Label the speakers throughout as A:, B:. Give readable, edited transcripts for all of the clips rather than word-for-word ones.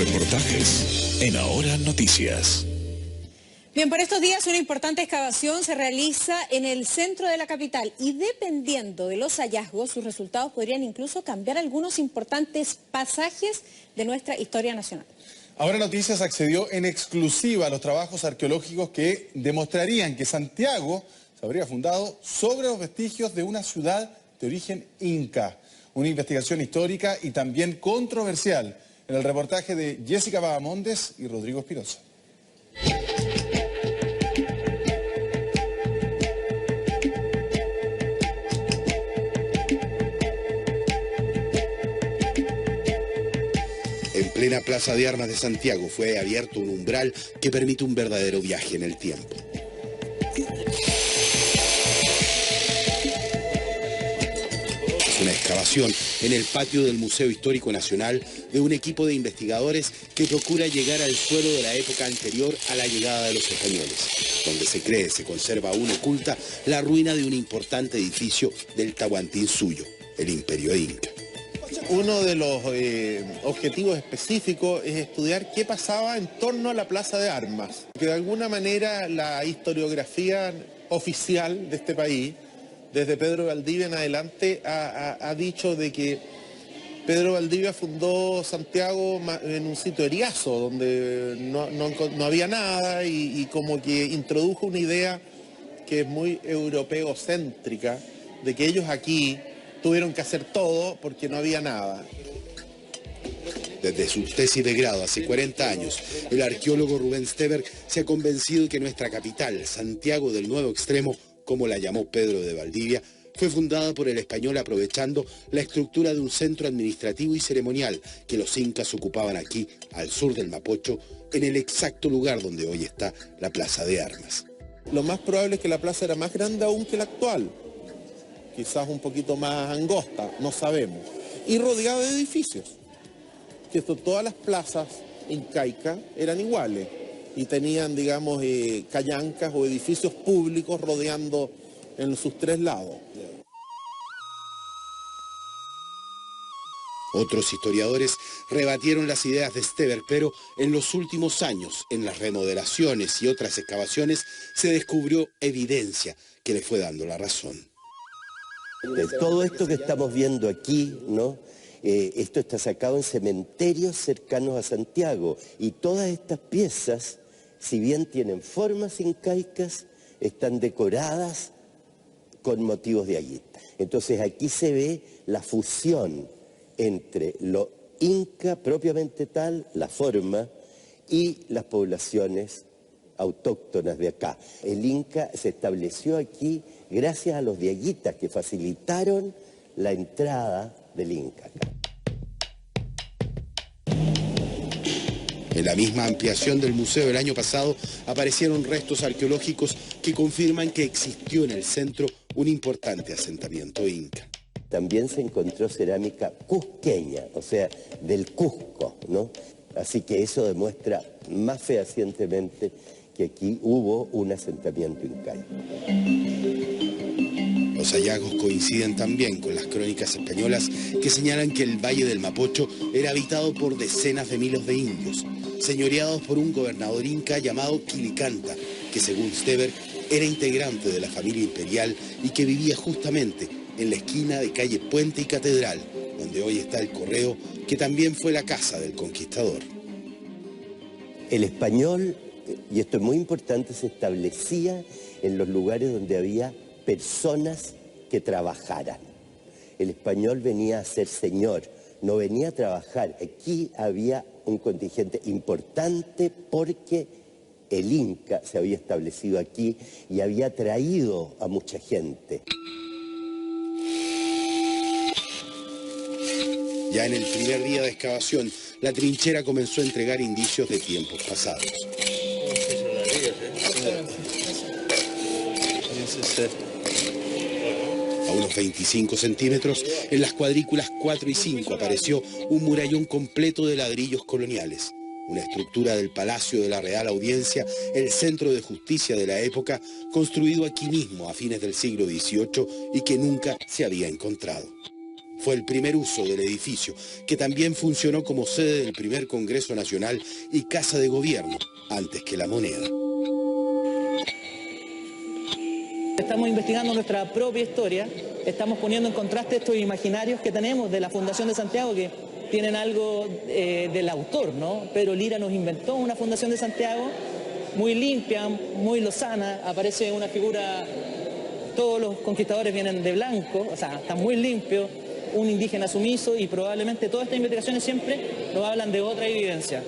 A: Reportajes en Ahora Noticias.
B: Bien, por estos días una importante excavación se realiza en el centro de la capital y dependiendo de los hallazgos, sus resultados podrían incluso cambiar algunos importantes pasajes de nuestra historia nacional.
C: Ahora Noticias accedió en exclusiva a los trabajos arqueológicos que demostrarían que Santiago se habría fundado sobre los vestigios de una ciudad de origen inca. Una investigación histórica y también controversial en el reportaje de Jessica Vagamondes y Rodrigo Espinosa.
D: En plena Plaza de Armas de Santiago fue abierto un umbral que permite un verdadero viaje en el tiempo. Es una excavación en el patio del Museo Histórico Nacional de un equipo de investigadores que procura llegar al suelo de la época anterior a la llegada de los españoles, donde se cree se conserva aún oculta la ruina de un importante edificio del Tahuantinsuyo, el Imperio Inca.
E: Uno de los objetivos específicos es estudiar qué pasaba en torno a la Plaza de Armas. Que de alguna manera la historiografía oficial de este país, desde Pedro Valdivia en adelante, ha dicho de que Pedro Valdivia fundó Santiago en un sitio eriazo, donde no había nada y como que introdujo una idea que es muy europeocéntrica, de que ellos aquí tuvieron que hacer todo porque no había nada.
D: Desde su tesis de grado hace 40 años, el arqueólogo Rubén Steber se ha convencido de que nuestra capital, Santiago del Nuevo Extremo, como la llamó Pedro de Valdivia, fue fundada por el español aprovechando la estructura de un centro administrativo y ceremonial que los incas ocupaban aquí, al sur del Mapocho, en el exacto lugar donde hoy está la Plaza de Armas.
E: Lo más probable es que la plaza era más grande aún que la actual, quizás un poquito más angosta, no sabemos, y rodeada de edificios, que todas las plazas incaicas eran iguales y tenían, digamos, callancas o edificios públicos rodeando en sus tres lados.
D: Otros historiadores rebatieron las ideas de Steber, pero en los últimos años, en las remodelaciones y otras excavaciones, se descubrió evidencia que le fue dando la razón.
F: De todo esto que estamos viendo aquí, ¿no? Esto está sacado en cementerios cercanos a Santiago y todas estas piezas, si bien tienen formas incaicas, están decoradas con motivos de aguita. Entonces aquí se ve la fusión entre lo inca propiamente tal, la forma, y las poblaciones autóctonas de acá. El Inca se estableció aquí gracias a los diaguitas que facilitaron la entrada del Inca acá.
D: En la misma ampliación del museo el año pasado aparecieron restos arqueológicos que confirman que existió en el centro un importante asentamiento inca.
F: También se encontró cerámica cusqueña, o sea, del Cusco, ¿no? Así que eso demuestra más fehacientemente que aquí hubo un asentamiento incaico.
D: Los hallazgos coinciden también con las crónicas españolas que señalan que el Valle del Mapocho era habitado por decenas de miles de indios, señoreados por un gobernador inca llamado Quilicanta, que según Steber era integrante de la familia imperial y que vivía justamente en la esquina de calle Puente y Catedral, donde hoy está el Correo, que también fue la casa del conquistador.
F: El español, y esto es muy importante, se establecía en los lugares donde había personas que trabajaran. El español venía a ser señor, no venía a trabajar. Aquí había un contingente importante porque el Inca se había establecido aquí y había traído a mucha gente.
D: Ya en el primer día de excavación, la trinchera comenzó a entregar indicios de tiempos pasados. A unos 25 centímetros, en las cuadrículas 4 y 5 apareció un murallón completo de ladrillos coloniales. Una estructura del Palacio de la Real Audiencia, el centro de justicia de la época, construido aquí mismo a fines del siglo XVIII y que nunca se había encontrado. Fue el primer uso del edificio, que también funcionó como sede del primer Congreso Nacional y Casa de Gobierno, antes que la moneda.
G: Estamos investigando nuestra propia historia, estamos poniendo en contraste estos imaginarios que tenemos de la Fundación de Santiago, que tienen algo del autor, ¿no? Pedro Lira nos inventó una Fundación de Santiago muy limpia, muy lozana, aparece una figura, todos los conquistadores vienen de blanco, o sea, está muy limpio, un indígena sumiso, y probablemente todas estas investigaciones siempre nos hablan de otra evidencia.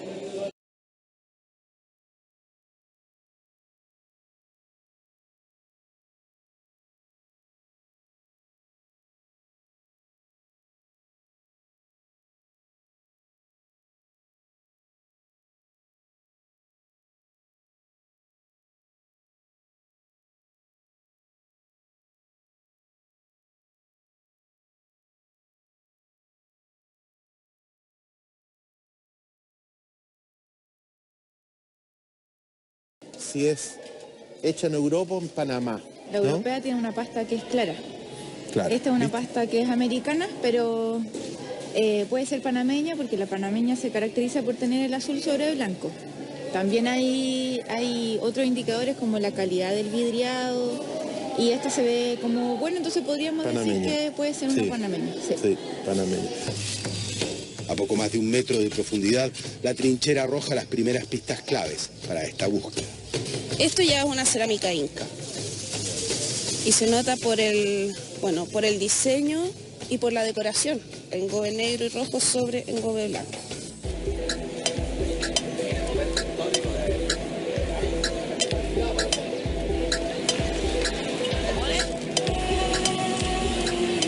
E: Si es hecha en Europa o en Panamá.
H: La
E: ¿no?
H: europea tiene una pasta que es clara.
E: Claro.
H: Esta es una pasta que es americana, pero puede ser panameña, porque la panameña se caracteriza por tener el azul sobre el blanco. También hay otros indicadores como la calidad del vidriado, y esta se ve como, bueno, entonces podríamos
E: Panameña.
H: decir que puede ser una panameña.
E: Sí, panameña.
D: A poco más de 1 metro de profundidad, la trinchera arroja las primeras pistas claves para esta búsqueda.
I: Esto ya es una cerámica inca y se nota por el diseño y por la decoración, engobe negro y rojo sobre engobe blanco.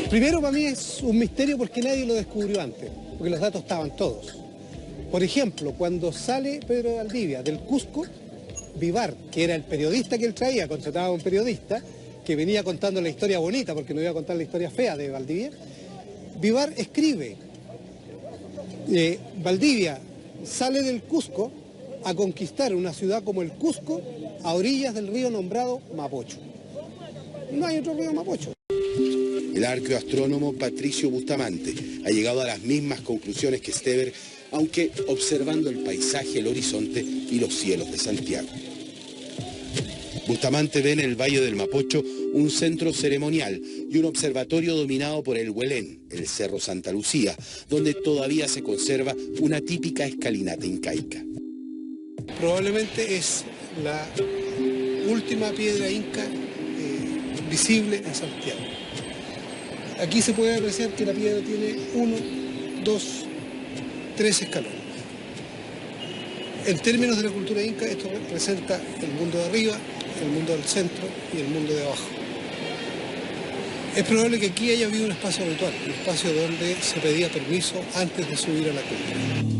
J: Primero, para mí es un misterio porque nadie lo descubrió antes, porque los datos estaban todos. Por ejemplo, cuando sale Pedro de Valdivia del Cusco, Vivar, que era el periodista que él traía, contrataba a un periodista que venía contando la historia bonita, porque no iba a contar la historia fea de Valdivia, Vivar escribe, Valdivia sale del Cusco a conquistar una ciudad como el Cusco a orillas del río nombrado Mapocho. No hay otro río Mapocho.
D: El arqueoastrónomo Patricio Bustamante ha llegado a las mismas conclusiones que Stever, aunque observando el paisaje, el horizonte y los cielos de Santiago. Bustamante ve en el Valle del Mapocho un centro ceremonial y un observatorio dominado por el Huelén, el Cerro Santa Lucía, donde todavía se conserva una típica escalinata incaica.
J: Probablemente es la última piedra inca visible en Santiago. Aquí se puede apreciar que la piedra tiene 1, 2, 3 escalones. En términos de la cultura inca, esto representa el mundo de arriba, el mundo del centro y el mundo de abajo. Es probable que aquí haya habido un espacio ritual, un espacio donde se pedía permiso antes de subir a la cumbre.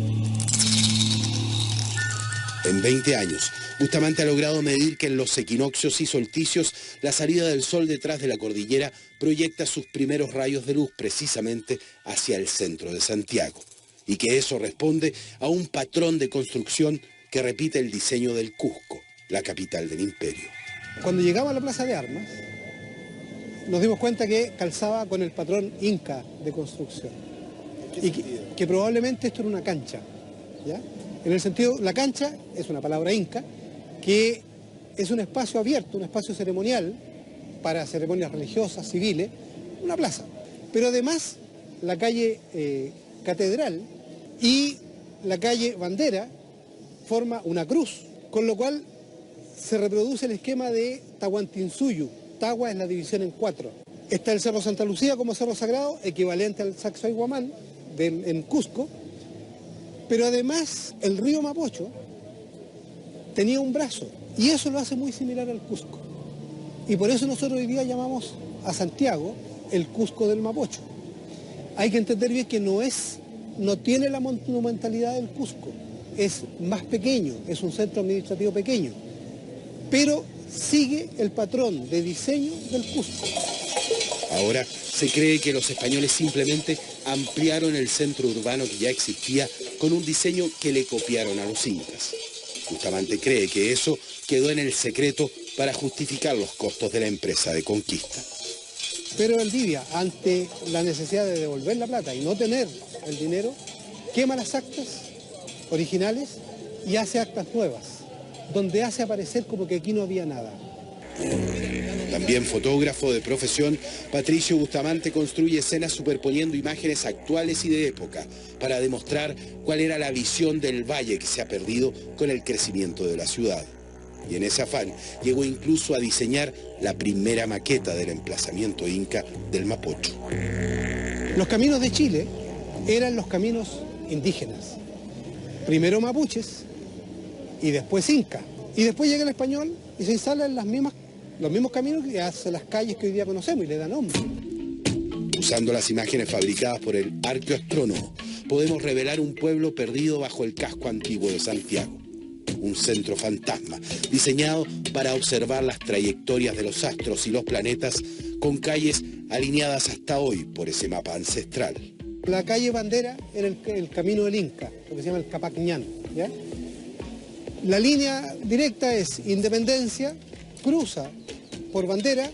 D: En 20 años, Bustamante ha logrado medir que en los equinoccios y solsticios la salida del sol detrás de la cordillera proyecta sus primeros rayos de luz precisamente hacia el centro de Santiago, y que eso responde a un patrón de construcción que repite el diseño del Cusco, la capital del imperio.
J: Cuando llegamos a la Plaza de Armas, nos dimos cuenta que calzaba con el patrón inca de construcción. Y que probablemente esto era una cancha, ¿ya? En el sentido, la cancha es una palabra inca, que es un espacio abierto, un espacio ceremonial para ceremonias religiosas, civiles, una plaza. Pero además, la calle Catedral y la calle Bandera forma una cruz, con lo cual se reproduce el esquema de Tahuantinsuyu. Tagua es la división en 4. Está el Cerro Santa Lucía como cerro sagrado, equivalente al Sacsayhuamán en Cusco, pero además el río Mapocho tenía un brazo, y eso lo hace muy similar al Cusco. Y por eso nosotros hoy día llamamos a Santiago el Cusco del Mapocho. Hay que entender bien que no tiene la monumentalidad del Cusco, es más pequeño, es un centro administrativo pequeño, pero sigue el patrón de diseño del Cusco.
D: Ahora se cree que los españoles simplemente ampliaron el centro urbano que ya existía con un diseño que le copiaron a los incas. Bustamante cree que eso quedó en el secreto para justificar los costos de la empresa de conquista.
J: Pedro Valdivia, ante la necesidad de devolver la plata y no tener el dinero, quema las actas originales y hace actas nuevas, donde hace aparecer como que aquí no había nada.
D: También fotógrafo de profesión, Patricio Bustamante construye escenas superponiendo imágenes actuales y de época para demostrar cuál era la visión del valle que se ha perdido con el crecimiento de la ciudad. Y en ese afán llegó incluso a diseñar la primera maqueta del emplazamiento inca del Mapocho.
J: Los caminos de Chile eran los caminos indígenas. Primero mapuches y después inca. Y después llega el español y se instala en los mismos caminos y hace las calles que hoy día conocemos y le da nombre.
D: Usando las imágenes fabricadas por el arqueoastrónomo, podemos revelar un pueblo perdido bajo el casco antiguo de Santiago. Un centro fantasma, diseñado para observar las trayectorias de los astros y los planetas, con calles alineadas hasta hoy por ese mapa ancestral.
J: La calle Bandera era el camino del Inca, lo que se llama el Capac Ñán, ¿ya? La línea directa es Independencia, cruza por Bandera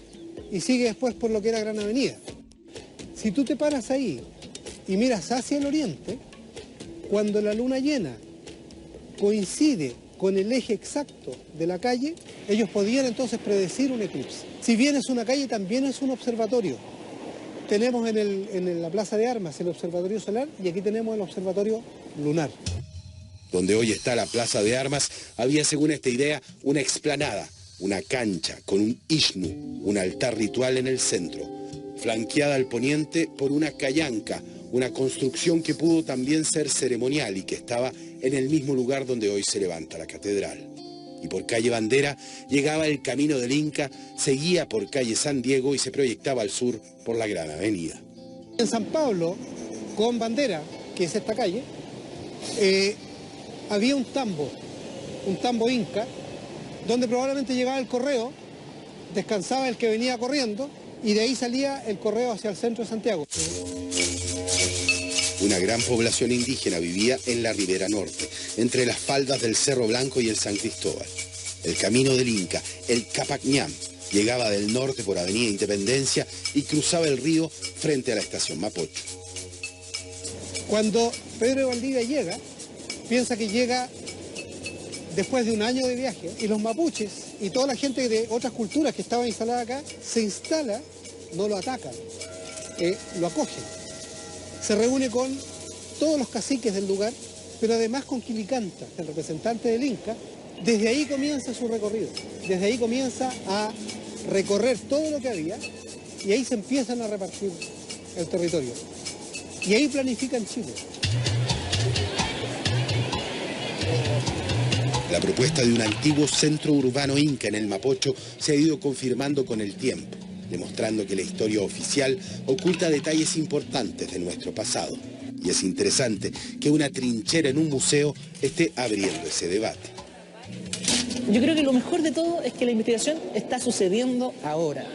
J: y sigue después por lo que era Gran Avenida. Si tú te paras ahí y miras hacia el oriente, cuando la luna llena coincide con el eje exacto de la calle, ellos podían entonces predecir un eclipse. Si bien es una calle, también es un observatorio. Tenemos en la Plaza de Armas el observatorio solar y aquí tenemos el observatorio lunar.
D: Donde hoy está la Plaza de Armas, había, según esta idea, una explanada, una cancha con un ishnu, un altar ritual en el centro, flanqueada al poniente por una callanca, una construcción que pudo también ser ceremonial y que estaba en el mismo lugar donde hoy se levanta la catedral. Y por calle Bandera llegaba el camino del Inca, seguía por calle San Diego y se proyectaba al sur por la Gran Avenida.
J: En San Pablo, con Bandera, que es esta calle, había un tambo inca, donde probablemente llegaba el correo, descansaba el que venía corriendo y de ahí salía el correo hacia el centro de Santiago.
D: Una gran población indígena vivía en la ribera norte, entre las faldas del Cerro Blanco y el San Cristóbal. El camino del Inca, el Capac Ñán, llegaba del norte por Avenida Independencia y cruzaba el río frente a la estación Mapocho.
J: Cuando Pedro de Valdivia llega, piensa que llega después de un año de viaje y los mapuches y toda la gente de otras culturas que estaba instalada acá se instala, no lo atacan, lo acogen. Se reúne con todos los caciques del lugar, pero además con Quilicanta, el representante del Inca. Desde ahí comienza su recorrido, desde ahí comienza a recorrer todo lo que había y ahí se empiezan a repartir el territorio. Y ahí planifican Chile.
D: La propuesta de un antiguo centro urbano inca en el Mapocho se ha ido confirmando con el tiempo, demostrando que la historia oficial oculta detalles importantes de nuestro pasado. Y es interesante que una trinchera en un museo esté abriendo ese debate.
G: Yo creo que lo mejor de todo es que la investigación está sucediendo ahora.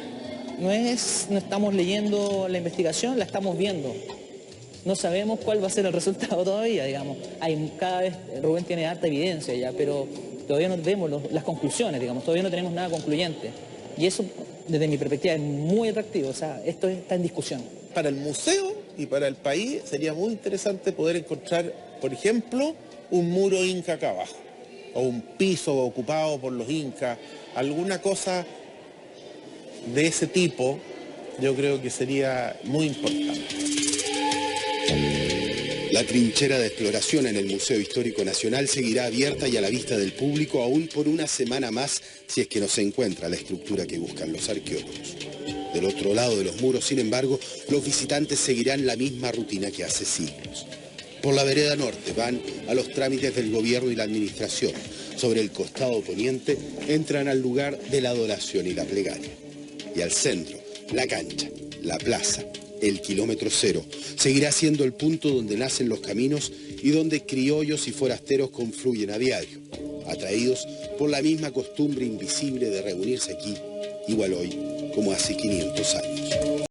G: No estamos leyendo la investigación, la estamos viendo. No sabemos cuál va a ser el resultado todavía, digamos. Cada vez Rubén tiene harta evidencia ya, pero todavía no vemos las conclusiones, digamos. Todavía no tenemos nada concluyente. Y eso, desde mi perspectiva, es muy atractivo. O sea, esto está en discusión.
E: Para el museo y para el país sería muy interesante poder encontrar, por ejemplo, un muro inca acá abajo, o un piso ocupado por los incas, alguna cosa de ese tipo. Yo creo que sería muy importante.
D: La trinchera de exploración en el Museo Histórico Nacional seguirá abierta y a la vista del público aún por una semana más, si es que no se encuentra la estructura que buscan los arqueólogos. Del otro lado de los muros, sin embargo, los visitantes seguirán la misma rutina que hace siglos. Por la vereda norte van a los trámites del gobierno y la administración. Sobre el costado poniente entran al lugar de la adoración y la plegaria. Y al centro, la cancha, la plaza, el kilómetro cero, seguirá siendo el punto donde nacen los caminos y donde criollos y forasteros confluyen a diario, atraídos por la misma costumbre invisible de reunirse aquí, igual hoy como hace 500 años.